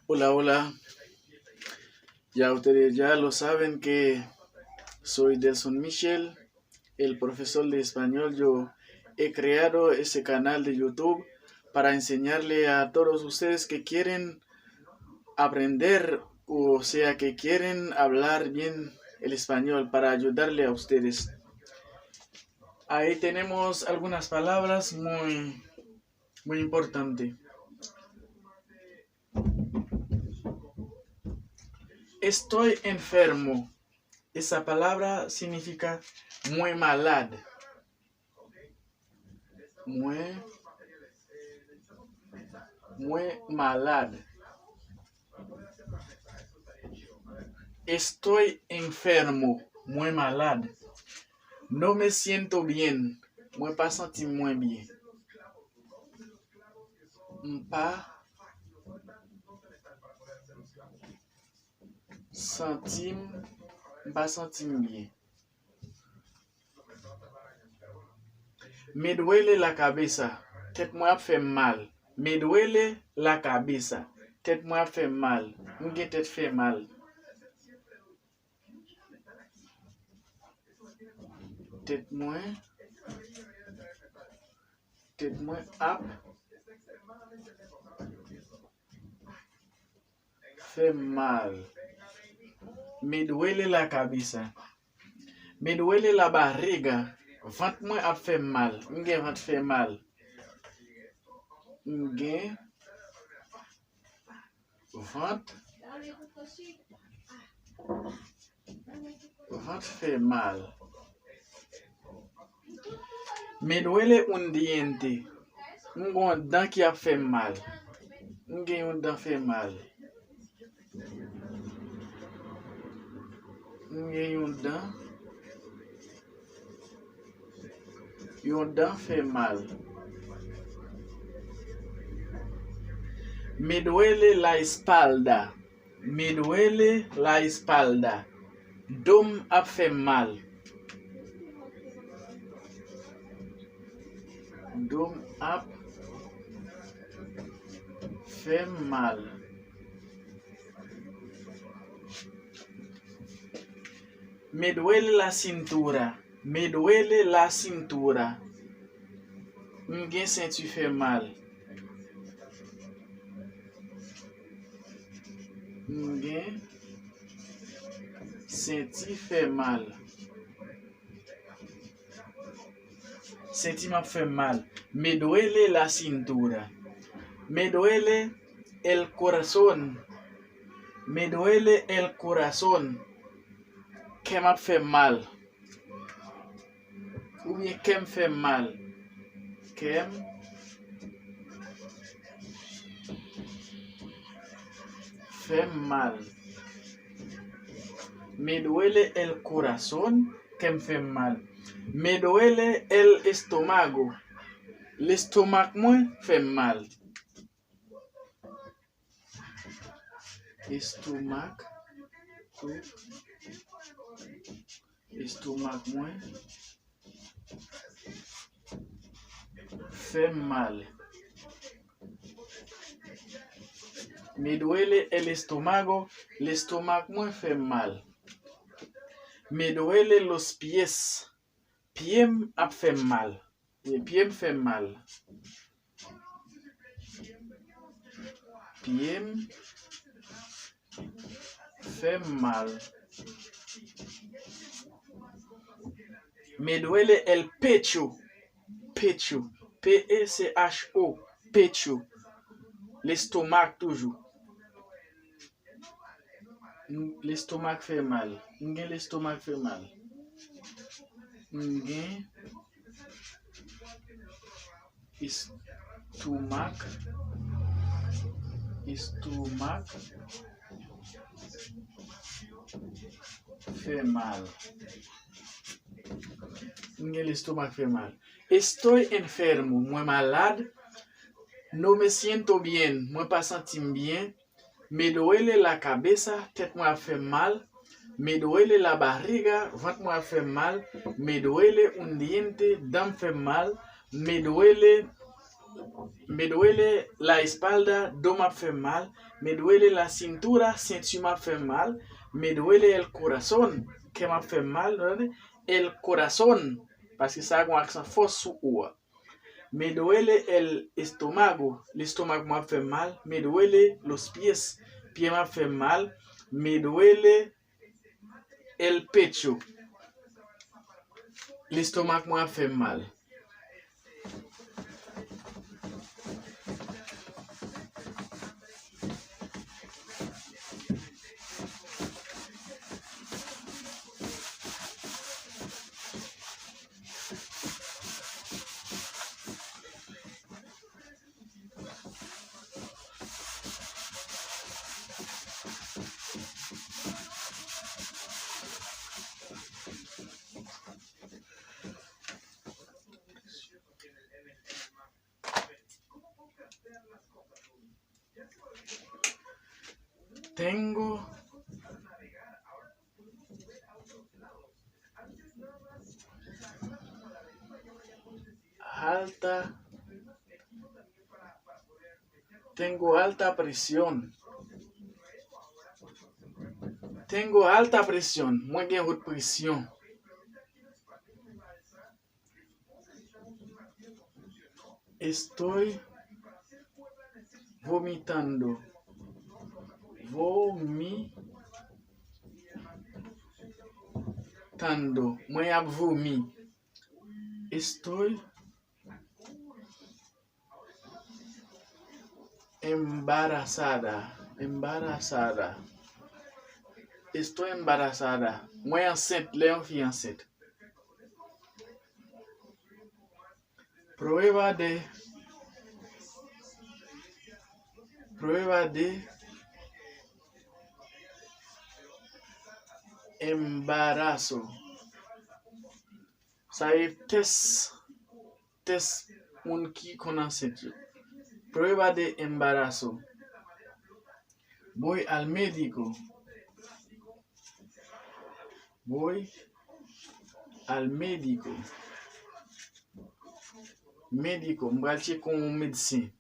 Hola, hola. Ya ustedes ya lo saben que soy Delson Michel, el profesor de español. Yo he creado ese canal de YouTube para enseñarle a todos ustedes que quieren aprender, o sea, que quieren hablar bien el español, para ayudarle a ustedes. Ahí tenemos algunas palabras muy importantes. Estoy enfermo. Esa palabra significa muy malade. Muy malade. Estoy enfermo, muy malade. No me siento bien, moi pas senti moins bien. Pas sentim, pas sentim bien. Me duele la cabeza, tête moi fait mal. Me duele la cabeza, tête moi fait mal. Mwen tête fait mal. Tête moi ap fait mal. Me duele la cabeza. Me duele la barriga. Vant mwen ap fait mal. Mwen vant fait mal. Mwen vant fait mal. Me duele un diente. Mwen gon dan ki ap fait mal. Mwen yon dan fait mal. Mwen yon dan fait mal. Me duele la espalda. Me duele la espalda. Dom ap fait mal. Dom ap fait mal. Me duele la cintura. Me duele la cintura. Mgen senti fait mal. Mgen senti fait mal. Senti m'a fait mal. Me duele la cintura. Me duele el corazón. Me duele el corazón. Que m'a fait mal. Ou bien que me fait mal. Que fait mal. Me duele el corazón que me fait mal. Me duele el estómago. L'estomac moi fait mal. Estomac moi fait mal. Me duele el estómago. L'estomac moi fait mal. Me duele los pies. Piem ap fait mal. Piem fait mal. Piem fait mal. Me duele el pecho. Pecho. P-E-C-H-O. Pecho. L'estomac toujours. L'estomac fait mal. Mgen l'estomac fait mal. Mgen estomac fait mal. Mgen l'estomac fait mal. Estoy enfermo, muy malade. No me siento bien, moi pas sentim bien. Me duele la cabeza, tête moi fait mal. Me duele la barriga, ventre moi fait mal. Me duele un diente, dame fait mal. Me duele Me duele la espalda, do me hace mal. Me duele la cintura, cintura me hace mal. Me duele el corazón, que me hace mal. ¿No? El corazón, parce que ça a un accent fort sur O. Me duele el estómago me hace mal. Me duele los pies me hace mal. Me duele el pecho, el estómago me hace mal. Tengo alta presión. Tengo alta presión. Muy bien, haute presión. Estoy vomitando. Muy a vomi. Estoy embarazada. Estoy embarazada. Muy enceinte. Léon fille enceinte. Prueba de embarazo. Ça est test un qui connaît. Prueba de embarazo. Voy al médico. Médico, m'balche con un médecin.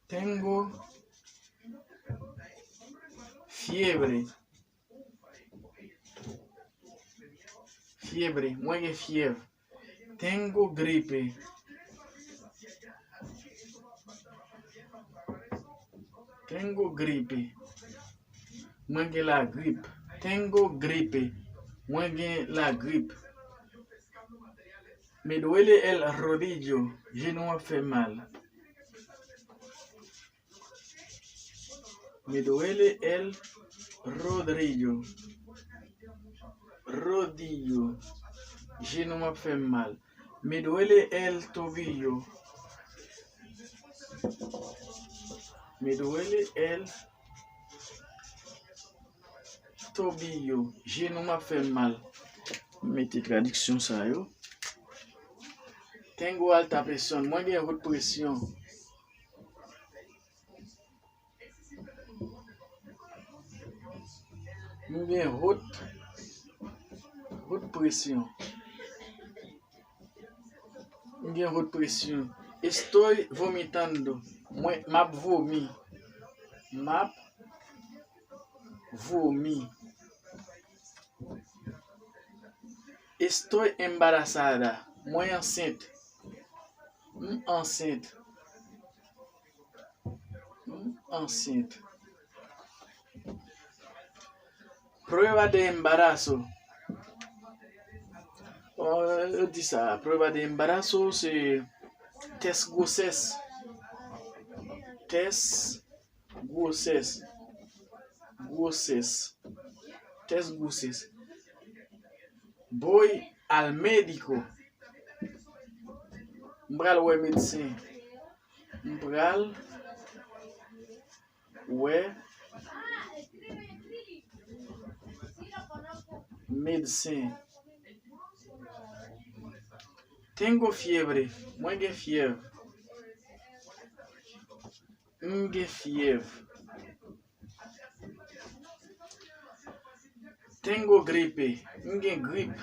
Tengo fiebre. Muy fiebre. Tengo gripe. Muy la gripe. Tengo gripe. Muy la gripe. Me duele el rodillo. Je no me hace mal. Me duele el rodillo. Je no me hace mal. Me duele el tobillo. Me duele el tobillo. Je no me hace mal. Mettez traduction ça yo. Tengo alta presión. Muy bien, haute presión. Muy bien, haute presión. Muy bien, haute presión. Estoy vomitando. Map vomi. Estoy embarazada. Muy enceinte. Enceinte. Prueba de embarazo. On dit ça. Prueba de embarazo, c'est test grossesse. Test grossesse. Voy al médico. Mbral ouais médecin. Tengo fiebre. Muy fiebre. Tengo gripe. Gripe.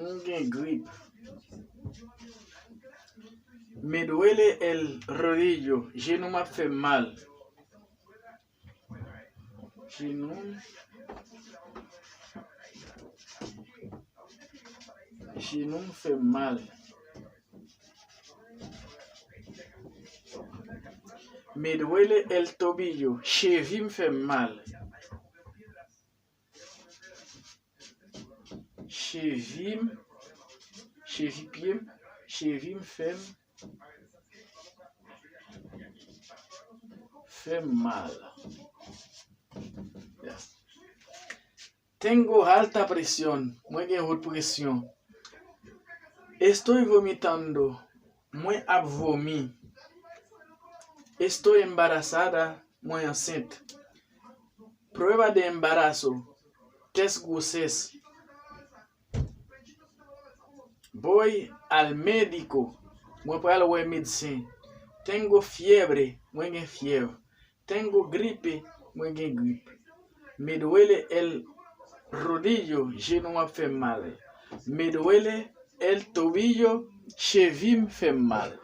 Mwen grip. Me duele el rodillo. Genou m'a fait mal. Genou me fait mal. Me duele el tobillo. Cheville me fait mal. Cheville me fait mal. Yes. Tengo alta presión. Mwen gen haute presión. Estoy vomitando. Mwen ap vomi. Estoy embarazada. Mwen enceinte. Prueba de embarazo. Test grossesse. Voy al médico. Mwen pral wè médecin. Tengo fiebre. Mwen gen fièvre. Tengo gripe. Mwen gen gripe. Me duele el rodillo. Genou m'a fait mal. Me duele el tobillo. Cheville me fait mal.